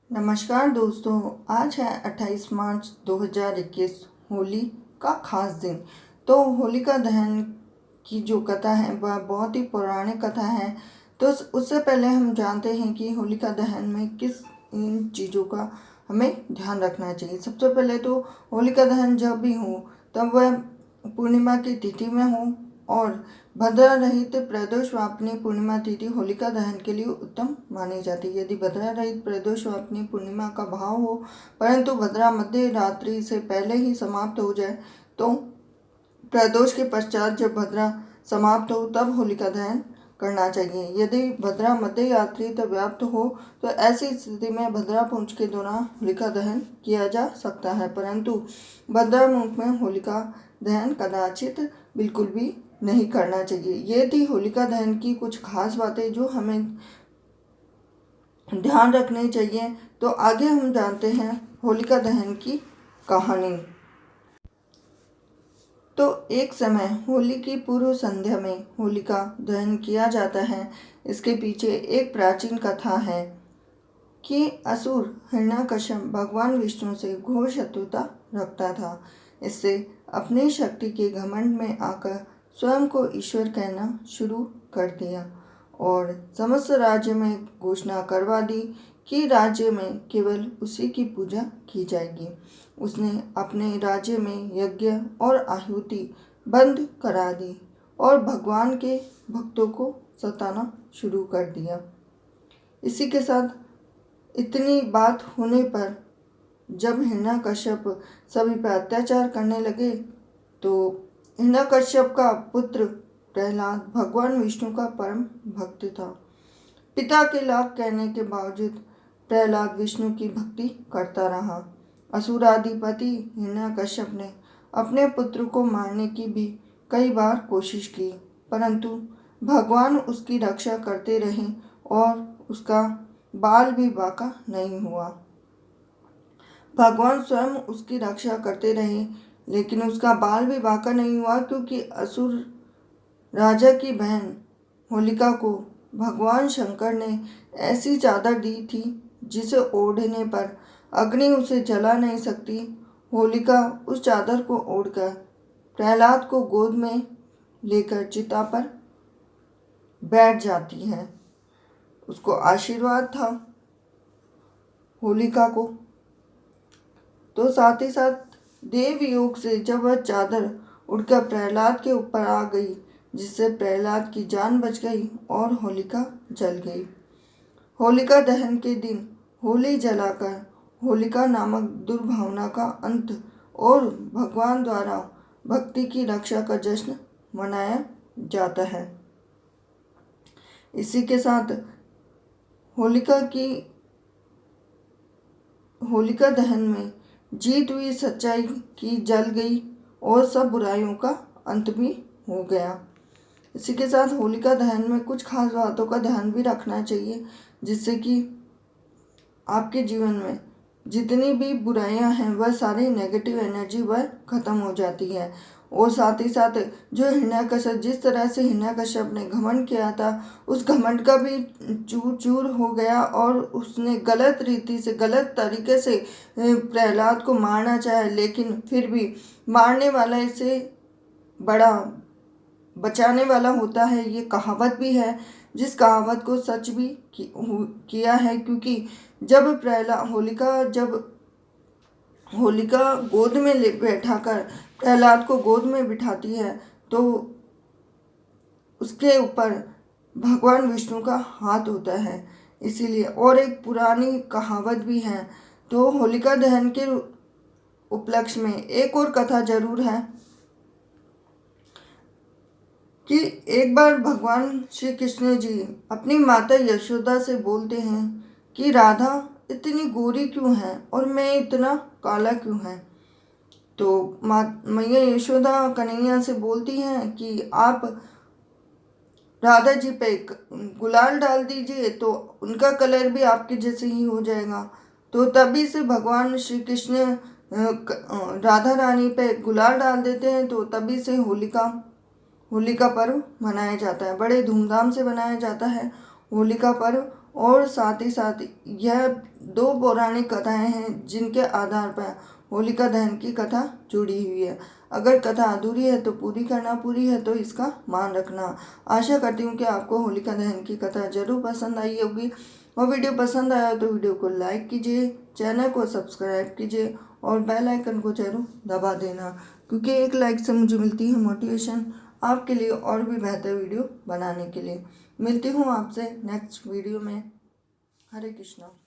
नमस्कार दोस्तों। आज है 28 मार्च 2021, होली का खास दिन। तो होलिका दहन की जो कथा है वह बहुत ही पौराणिक कथा है। तो उससे पहले हम जानते हैं कि होलिका दहन में किस इन चीज़ों का हमें ध्यान रखना चाहिए। सबसे पहले तो होलिका दहन जब भी हो तब वह पूर्णिमा की तिथि में हो और भद्रा रहित प्रदोष वापनी पूर्णिमा तिथि होलिका दहन के लिए उत्तम मानी जाती है। यदि भद्रा रहित प्रदोष वापनी पूर्णिमा का भाव हो परंतु भद्रा मध्य रात्रि से पहले ही समाप्त हो जाए तो प्रदोष के पश्चात जब भद्रा समाप्त हो तब होलिका दहन करना चाहिए। यदि भद्रा मध्य रात्रि तक व्याप्त हो तो ऐसी स्थिति में भद्रा पूंछ के दौरान होलिका दहन किया जा सकता है, परंतु भद्रा मुख में होलिका दहन कदाचित बिल्कुल भी नहीं करना चाहिए। ये थी होलिका दहन की कुछ खास बातें जो हमें ध्यान रखनी चाहिए। तो आगे हम जानते हैं होलिका दहन की कहानी। तो एक समय होली की पूर्व संध्या में होलिका दहन किया जाता है। इसके पीछे एक प्राचीन कथा है कि असुर हिरण्यकश्यप भगवान विष्णु से घोर शत्रुता रखता था। इससे अपनी शक्ति के घमंड में आकर स्वयं को ईश्वर कहना शुरू कर दिया और समस्त राज्य में घोषणा करवा दी कि राज्य में केवल उसी की पूजा की जाएगी। उसने अपने राज्य में यज्ञ और आहुति बंद करा दी और भगवान के भक्तों को सताना शुरू कर दिया। इसी के साथ इतनी बात होने पर जब हिरण्यकश्यप सभी पर अत्याचार करने लगे तो हिरण्यकश्यप का पुत्र प्रहलाद भगवान विष्णु का परम भक्त था। पिता के लाख कहने के बावजूद प्रहलाद विष्णु की भक्ति करता रहा। असुराधिपति हिरण्यकश्यप ने अपने पुत्र को मारने की भी कई बार कोशिश की, परंतु भगवान उसकी रक्षा करते रहे और उसका बाल भी बांका नहीं हुआ। भगवान स्वयं उसकी रक्षा करते रहे लेकिन उसका बाल भी बांका नहीं हुआ, क्योंकि असुर राजा की बहन होलिका को भगवान शंकर ने ऐसी चादर दी थी जिसे ओढ़ने पर अग्नि उसे जला नहीं सकती। होलिका उस चादर को ओढ़कर प्रहलाद को गोद में लेकर चिता पर बैठ जाती है। उसको आशीर्वाद था होलिका को। तो साथ ही साथ देव योग से जब वह चादर उड़कर प्रहलाद के ऊपर आ गई, जिससे प्रहलाद की जान बच गई और होलिका जल गई। होलिका दहन के दिन होली जलाकर होलिका नामक दुर्भावना का अंत और भगवान द्वारा भक्ति की रक्षा का जश्न मनाया जाता है। इसी के साथ होलिका दहन में जीत हुई सच्चाई की जल गई और सब बुराइयों का अंत भी हो गया। इसी के साथ होलिका दहन में कुछ खास बातों का ध्यान भी रखना चाहिए, जिससे कि आपके जीवन में जितनी भी बुराइयां हैं वह सारी नेगेटिव एनर्जी वह खत्म हो जाती है। और साथ ही साथ जो हिरण्यकश्यप, जिस तरह से हिरण्यकश्यप ने घमंड किया था, उस घमंड का भी चूर चूर हो गया और उसने गलत रीति से गलत तरीके से प्रहलाद को मारना चाहा, लेकिन फिर भी मारने वाला इसे बड़ा बचाने वाला होता है। ये कहावत भी है, जिस कहावत को सच भी किया है, क्योंकि जब होलिका गोद में बैठाकर प्रहलाद को गोद में बिठाती है तो उसके ऊपर भगवान विष्णु का हाथ होता है। इसीलिए और एक पुरानी कहावत भी है। तो होलिका दहन के उपलक्ष्य में एक और कथा जरूर है कि एक बार भगवान श्री कृष्ण जी अपनी माता यशोदा से बोलते हैं कि राधा इतनी गोरी क्यों है और मैं इतना काला क्यों है। तो मैया यशोदा कन्हैया से बोलती हैं कि आप राधा जी पे गुलाल डाल दीजिए तो उनका कलर भी आपके जैसे ही हो जाएगा। तो तभी से भगवान श्री कृष्ण राधा रानी पे गुलाल डाल देते हैं। तो तभी से होलिका पर्व मनाया जाता है, बड़े धूमधाम से मनाया जाता है होलिका पर्व। और साथ ही साथ यह 2 पौराणिक कथाएं हैं जिनके आधार पर होलिका दहन की कथा जुड़ी हुई है। अगर कथा अधूरी है तो पूरी करना, पूरी है तो इसका मान रखना। आशा करती हूँ कि आपको होलिका दहन की कथा जरूर पसंद आई होगी, और वीडियो पसंद आया तो वीडियो को लाइक कीजिए, चैनल को सब्सक्राइब कीजिए और बेल आइकन को जरूर दबा देना, क्योंकि एक लाइक से मुझे मिलती है मोटिवेशन आपके लिए और भी बेहतर वीडियो बनाने के लिए। मिलती हूँ आपसे नेक्स्ट वीडियो में। हरे कृष्णा।